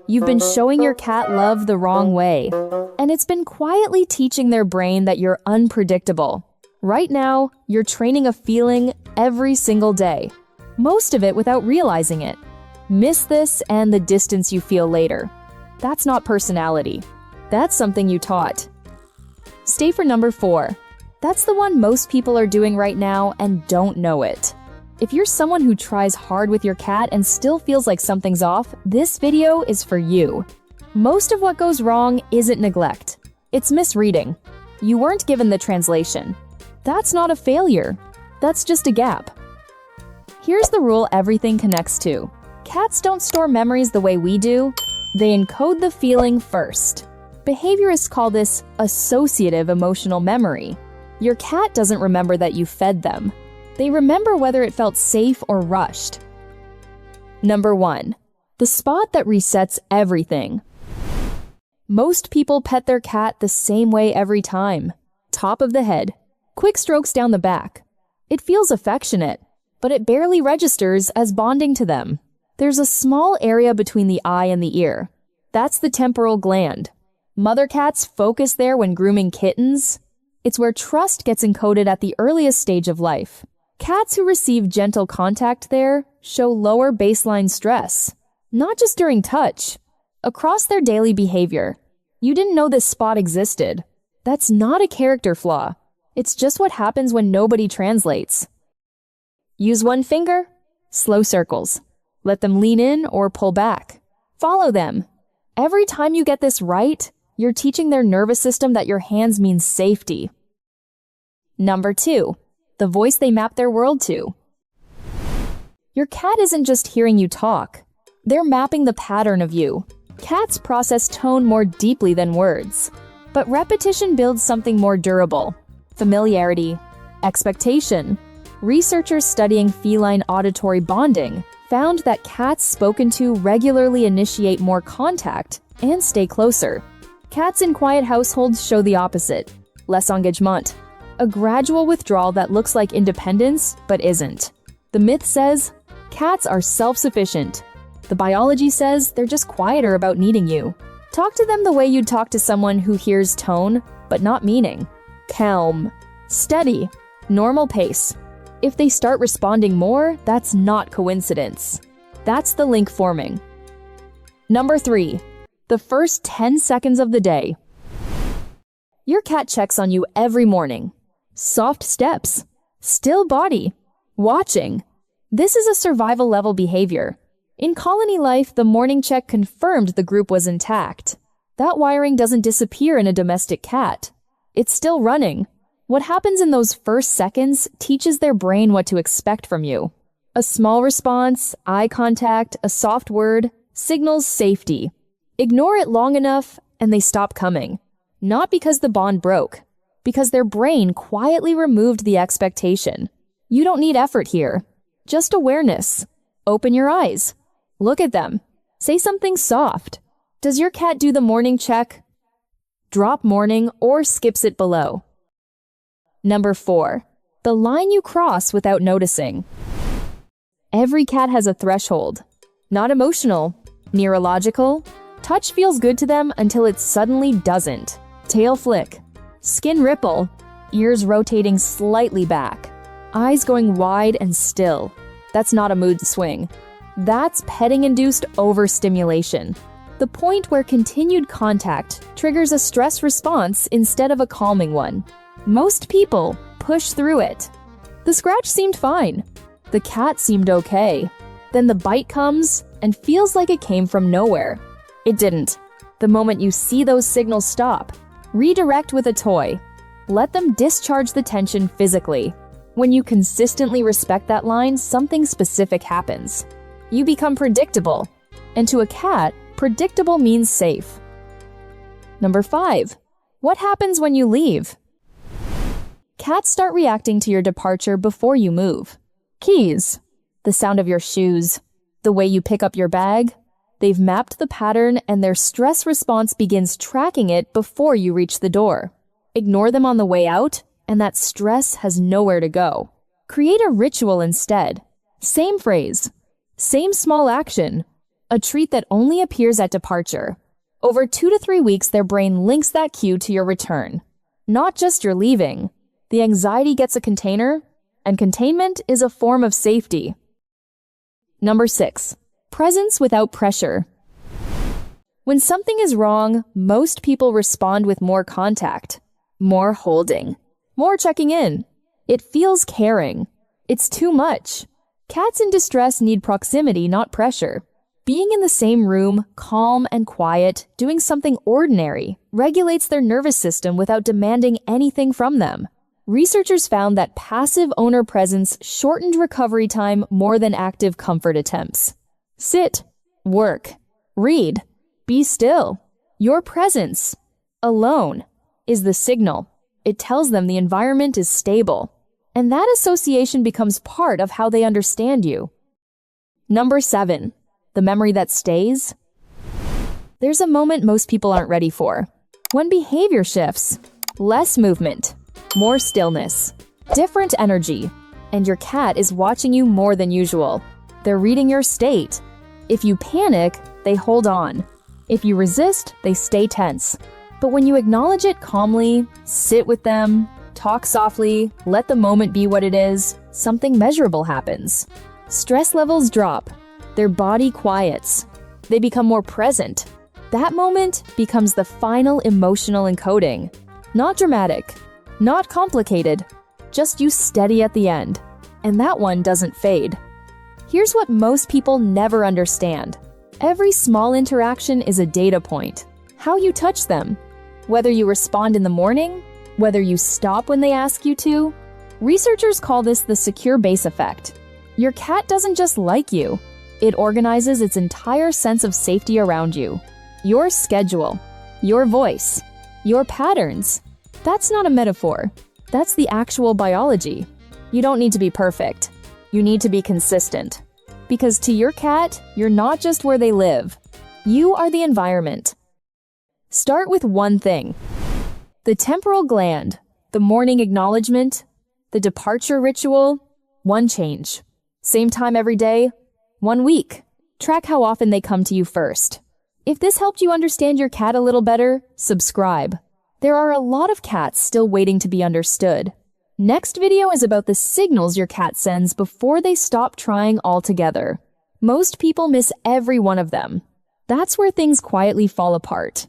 You've been showing your cat love the wrong way, and it's been quietly teaching their brain that you're unpredictable. Right now, you're training a feeling every single day, most of it without realizing it. Miss this and the distance you feel later. That's not personality. That's something you taught. Stay for number 4. That's the one most people are doing right now and don't know it. If you're someone who tries hard with your cat and still feels like something's off, this video is for you. Most of what goes wrong isn't neglect. It's misreading. You weren't given the translation. That's not a failure. That's just a gap. Here's the rule everything connects to. Cats don't store memories the way we do. They encode the feeling first. Behaviorists call this associative emotional memory. Your cat doesn't remember that you fed them. They remember whether it felt safe or rushed. Number 1. The spot that resets everything. Most people pet their cat the same way every time. Top of the head. Quick strokes down the back. It feels affectionate, but it barely registers as bonding to them. There's a small area between the eye and the ear. That's the temporal gland. Mother cats focus there when grooming kittens. It's where trust gets encoded at the earliest stage of life. Cats who receive gentle contact there show lower baseline stress, not just during touch, across their daily behavior. You didn't know this spot existed. That's not a character flaw. It's just what happens when nobody translates. Use one finger, slow circles. Let them lean in or pull back. Follow them. Every time you get this right, you're teaching their nervous system that your hands mean safety. Number 2, the voice they map their world to. Your cat isn't just hearing you talk. They're mapping the pattern of you. Cats process tone more deeply than words. But repetition builds something more durable. Familiarity, expectation. Researchers studying feline auditory bonding found that cats spoken to regularly initiate more contact and stay closer. Cats in quiet households show the opposite. Less engagement. A gradual withdrawal that looks like independence, but isn't. The myth says, cats are self-sufficient. The biology says they're just quieter about needing you. Talk to them the way you'd talk to someone who hears tone, but not meaning. Calm. Steady. Normal pace. If they start responding more, that's not coincidence. That's the link forming. Number 3. The first 10 seconds of the day. Your cat checks on you every morning. Soft steps. Still body. Watching. This is a survival level behavior. In colony life, the morning check confirmed the group was intact. That wiring doesn't disappear in a domestic cat. It's still running. What happens in those first seconds teaches their brain what to expect from you. A small response, eye contact, a soft word, signals safety. Ignore it long enough, and they stop coming. Not because the bond broke, because their brain quietly removed the expectation. You don't need effort here. Just awareness. Open your eyes. Look at them. Say something soft. Does your cat do the morning check? Drop morning or skips it below. Number 4. The line you cross without noticing. Every cat has a threshold. Not emotional, neurological. Touch feels good to them until it suddenly doesn't. Tail flick. Skin ripple. Ears rotating slightly back. Eyes going wide and still. That's not a mood swing. That's petting-induced overstimulation. The point where continued contact triggers a stress response instead of a calming one. Most people push through it. The scratch seemed fine. The cat seemed okay. Then the bite comes and feels like it came from nowhere. It didn't. The moment you see those signals stop, redirect with a toy. Let them discharge the tension physically. When you consistently respect that line, something specific happens. You become predictable. And to a cat, predictable means safe. Number 5. What happens when you leave? Cats start reacting to your departure before you move. Keys. The sound of your shoes. The way you pick up your bag. They've mapped the pattern and their stress response begins tracking it before you reach the door. Ignore them on the way out, and that stress has nowhere to go. Create a ritual instead. Same phrase. Same small action. a treat that only appears at departure. Over 2 to 3 weeks, their brain links that cue to your return. Not just your leaving. The anxiety gets a container, and containment is a form of safety. Number 6. Presence without pressure. When something is wrong, most people respond with more contact, more holding, more checking in. It feels caring. It's too much. Cats in distress need proximity, not pressure. Being in the same room, calm and quiet, doing something ordinary, regulates their nervous system without demanding anything from them. Researchers found that passive owner presence shortened recovery time more than active comfort attempts. Sit, work, read, be still. Your presence, alone, is the signal. It tells them the environment is stable. And that association becomes part of how they understand you. Number 7. The memory that stays. There's a moment most people aren't ready for. When behavior shifts, less movement, more stillness, different energy, and your cat is watching you more than usual. They're reading your state. If you panic, they hold on. If you resist, they stay tense. But when you acknowledge it calmly, sit with them, talk softly, let the moment be what it is, something measurable happens. Stress levels drop. Their body quiets. They become more present. That moment becomes the final emotional encoding. Not dramatic, not complicated, just you steady at the end. And that one doesn't fade. Here's what most people never understand. Every small interaction is a data point. How you touch them. Whether you respond in the morning, whether you stop when they ask you to. Researchers call this the secure base effect. Your cat doesn't just like you. It organizes its entire sense of safety around you. Your schedule, your voice, your patterns. That's not a metaphor. That's the actual biology. You don't need to be perfect. You need to be consistent. Because to your cat, you're not just where they live. You are the environment. Start with one thing. The temporal gland, the morning acknowledgement, the departure ritual, one change. Same time every day, 1 week. Track how often they come to you first. If this helped you understand your cat a little better, subscribe. There are a lot of cats still waiting to be understood. Next video is about the signals your cat sends before they stop trying altogether. Most people miss every one of them. That's where things quietly fall apart.